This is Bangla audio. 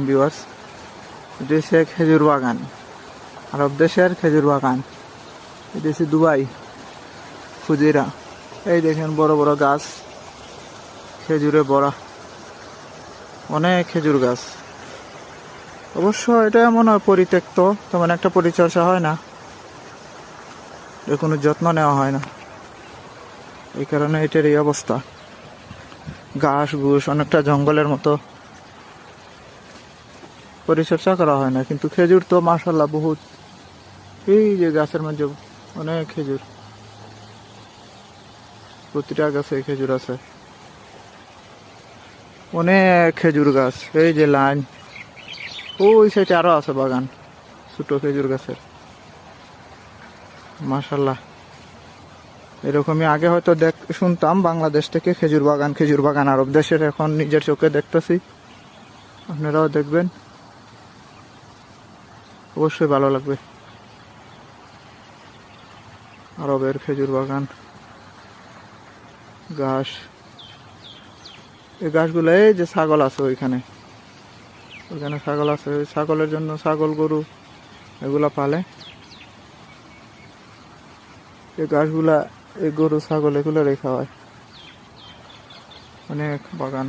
ভিউয়ার্স, এটা হচ্ছে খেজুর বাগান, আরব দেশের খেজুর বাগান। এটা হচ্ছে দুবাই ফুজিরা। এই দেখেন বড় বড় গাছ, খেজুরে ভরা, অনেক খেজুর গাছ। অবশ্য এটা মনে হয় পরিত্যক্ত, তেমন একটা পরিচর্যা হয় না, এর কোনো যত্ন নেওয়া হয় না, এই কারণে এটার এই অবস্থা। ঘাস ঘুষ অনেকটা জঙ্গলের মতো, পরিচর্যা করা হয় না। কিন্তু খেজুর তো মাশাআল্লাহ বহুত, এই যে গাছের মধ্যে অনেক খেজুর, প্রতিটা গাছে খেজুর আছে, অনেক খেজুর গাছ। এই যে লাইন, ওই সাইডে আরো আছে বাগান ছোট খেজুর গাছের। মাশাআল্লাহ, এরকমই আগে হয়তো শুনতাম বাংলাদেশ থেকে খেজুর বাগান আরব দেশের, এখন নিজের চোখে দেখতেছি। আপনারাও দেখবেন, অবশ্যই ভালো লাগবে। আরবের খেজুর বাগান, ঘাস, এই ঘাসগুলো, এই যে ছাগল আছে ওইখানে ছাগল আছে, ওই ছাগলের জন্য ছাগল গরু এগুলা পালে। এই ঘাসগুলা এই গরু ছাগল এগুলো রেখা হয়। অনেক বাগান।